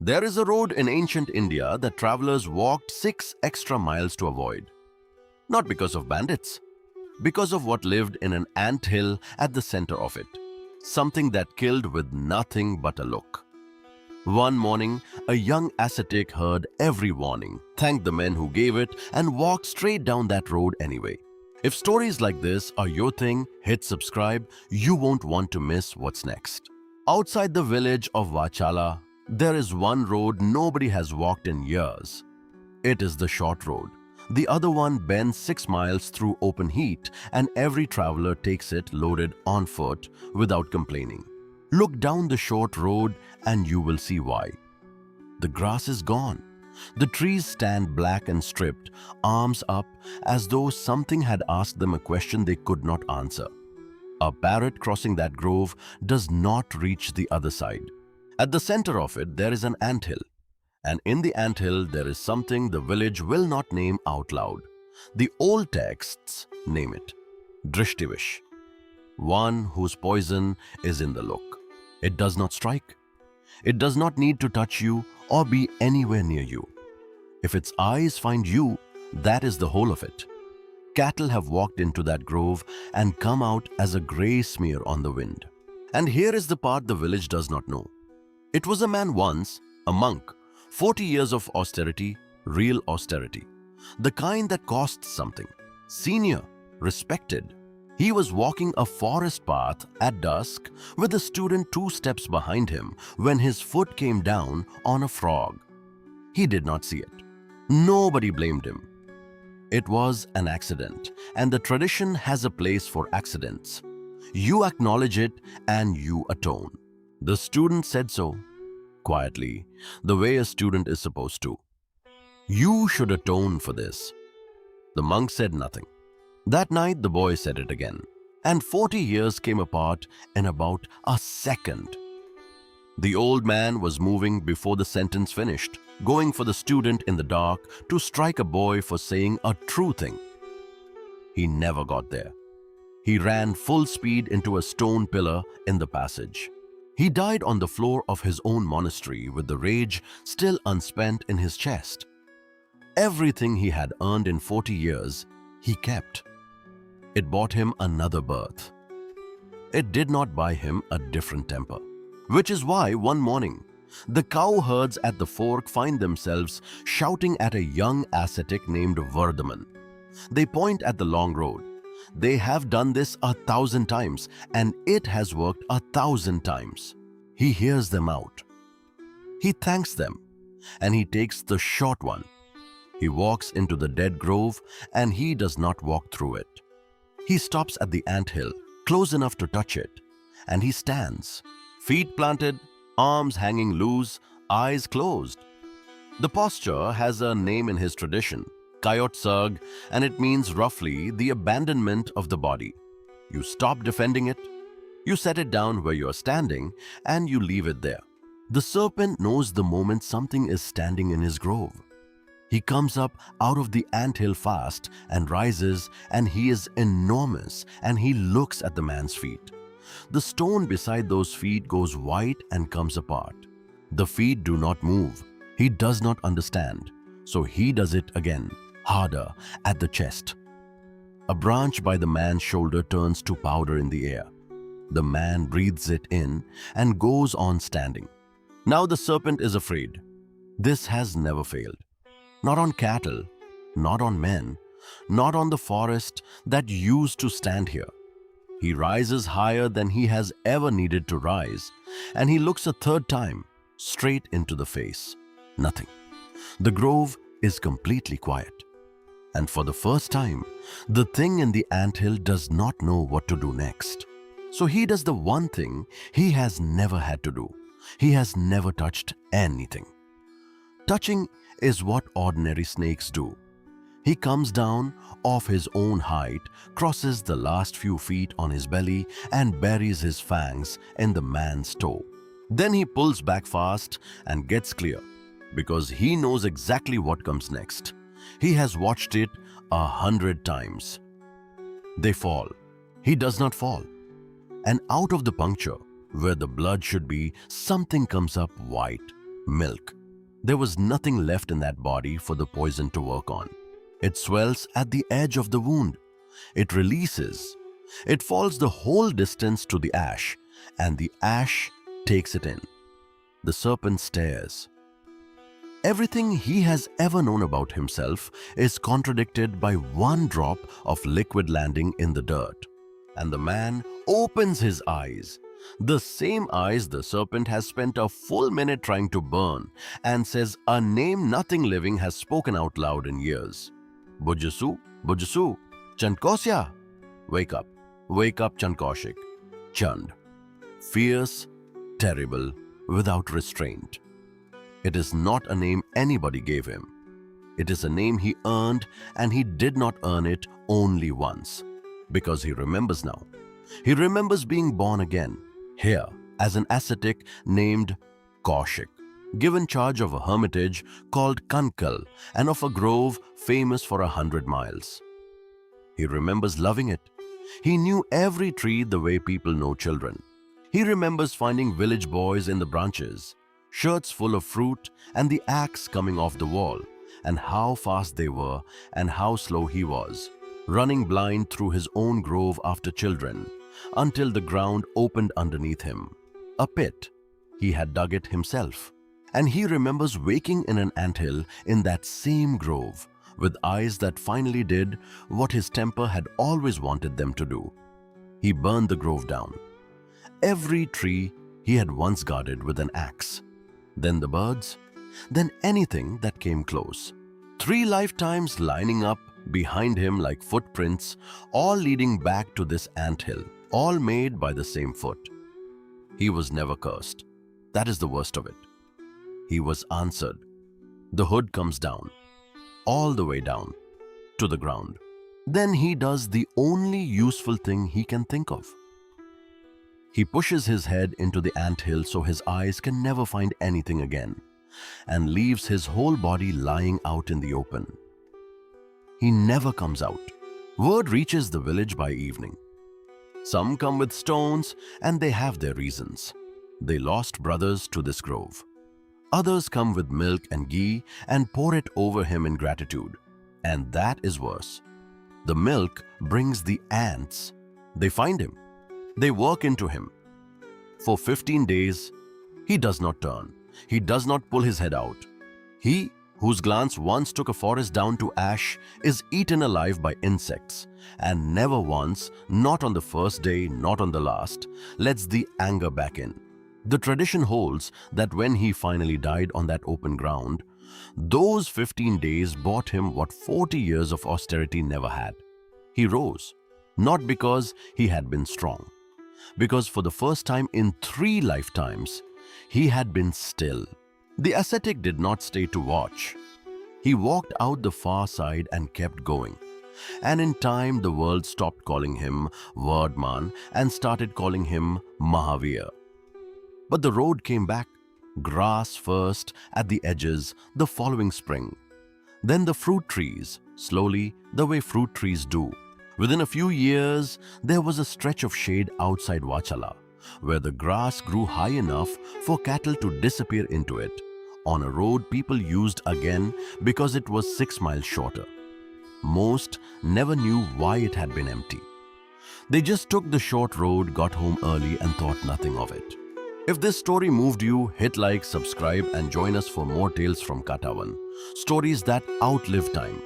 There is a road in ancient India that travelers walked 6 extra miles to avoid. Not because of bandits, because of what lived in an anthill at the center of it. Something that killed with nothing but a look. One morning, a young ascetic heard every warning, thanked the men who gave it, and walked straight down that road anyway. If stories like this are your thing, hit subscribe. You won't want to miss what's next. Outside the village of Vachala, there is one road nobody has walked in years. It is the short road. The other one bends 6 miles through open heat, and every traveler takes it loaded on foot without complaining. Look down the short road and you will see why. The grass is gone. The trees stand black and stripped, arms up, as though something had asked them a question they could not answer. A parrot crossing that grove does not reach the other side. At the center of it, there is an anthill. And in the anthill, there is something the village will not name out loud. The old texts name it Drishtivisha, one whose poison is in the look. It does not strike. It does not need to touch you or be anywhere near you. If its eyes find you, that is the whole of it. Cattle have walked into that grove and come out as a grey smear on the wind. And here is the part the village does not know. It was a man once, a monk, 40 years of austerity, real austerity. The kind that costs something. Senior, respected. He was walking a forest path at dusk with a student 2 steps behind him when his foot came down on a frog. He did not see it. Nobody blamed him. It was an accident, and the tradition has a place for accidents. You acknowledge it and you atone. The student said so, quietly, the way a student is supposed to. You should atone for this. The monk said nothing. That night the boy said it again, and 40 years came apart in about a second. The old man was moving before the sentence finished, going for the student in the dark to strike a boy for saying a true thing. He never got there. He ran full speed into a stone pillar in the passage. He died on the floor of his own monastery with the rage still unspent in his chest. Everything he had earned in 40 years, he kept. It bought him another birth. It did not buy him a different temper. Which is why one morning, the cow herds at the fork find themselves shouting at a young ascetic named Vardhaman. They point at the long road. They have done this 1,000 times, and it has worked 1,000 times. He hears them out. He thanks them, and he takes the short one. He walks into the dead grove, and he does not walk through it. He stops at the anthill, close enough to touch it, and he stands, feet planted, arms hanging loose, eyes closed. The posture has a name in his tradition, Kayotsarg, and it means roughly the abandonment of the body. You stop defending it, you set it down where you are standing, and you leave it there. The serpent knows the moment something is standing in his grove. He comes up out of the anthill fast and rises, and he is enormous, and he looks at the man's feet. The stone beside those feet goes white and comes apart. The feet do not move. He does not understand, so he does it again, harder, at the chest. A branch by the man's shoulder turns to powder in the air. The man breathes it in and goes on standing. Now the serpent is afraid. This has never failed. Not on cattle, not on men, not on the forest that used to stand here. He rises higher than he has ever needed to rise, and he looks a third time, straight into the face. Nothing. The grove is completely quiet. And for the first time, the thing in the anthill does not know what to do next. So he does the one thing he has never had to do. He has never touched anything. Touching is what ordinary snakes do. He comes down off his own height, crosses the last few feet on his belly, and buries his fangs in the man's toe. Then he pulls back fast and gets clear, because he knows exactly what comes next. He has watched it 100 times. They fall. He does not fall. And out of the puncture, where the blood should be, something comes up white, Milk. There was nothing left in that body for the poison to work on. It swells at the edge of the wound. It releases. It falls the whole distance to the ash, and the ash takes it in. The serpent stares. Everything he has ever known about himself is contradicted by one drop of liquid landing in the dirt. And the man opens his eyes, the same eyes the serpent has spent a full minute trying to burn, and says a name nothing living has spoken out loud in years. Bujusu, Bujusu, Chankosya. Wake up, Chankoshik. Chand. Fierce, terrible, without restraint. It is not a name anybody gave him. It is a name he earned, and he did not earn it only once. Because he remembers now. He remembers being born again, here, as an ascetic named Kaushik, given charge of a hermitage called Kankal and of a grove famous for 100 miles. He remembers loving it. He knew every tree the way people know children. He remembers finding village boys in the branches, shirts full of fruit and the axe coming off the wall, and how fast they were and how slow he was, running blind through his own grove after children, until the ground opened underneath him. A pit. He had dug it himself. And he remembers waking in an anthill in that same grove, with eyes that finally did what his temper had always wanted them to do. He burned the grove down. Every tree he had once guarded with an axe. Then the birds, then anything that came close. 3 lifetimes lining up behind him like footprints, all leading back to this anthill, all made by the same foot. He was never cursed. That is the worst of it. He was answered. The hood comes down, all the way down, to the ground. Then he does the only useful thing he can think of. He pushes his head into the anthill so his eyes can never find anything again, and leaves his whole body lying out in the open. He never comes out. Word reaches the village by evening. Some come with stones, and they have their reasons. They lost brothers to this grove. Others come with milk and ghee and pour it over him in gratitude. And that is worse. The milk brings the ants. They find him. They work into him. For 15 days, he does not turn. He does not pull his head out. He, whose glance once took a forest down to ash, is eaten alive by insects, and never once, not on the first day, not on the last, lets the anger back in. The tradition holds that when he finally died on that open ground, those 15 days bought him what 40 years of austerity never had. He rose, not because he had been strong, because for the first time in 3 lifetimes, he had been still. The ascetic did not stay to watch. He walked out the far side and kept going. And in time, the world stopped calling him Vardman and started calling him Mahavir. But the road came back, grass first at the edges the following spring. Then the fruit trees, slowly, the way fruit trees do. Within a few years, there was a stretch of shade outside Vachala, where the grass grew high enough for cattle to disappear into it, on a road people used again because it was 6 miles shorter. Most never knew why it had been empty. They just took the short road, got home early, and thought nothing of it. If this story moved you, hit like, subscribe, and join us for more tales from Kathavana, stories that outlive time.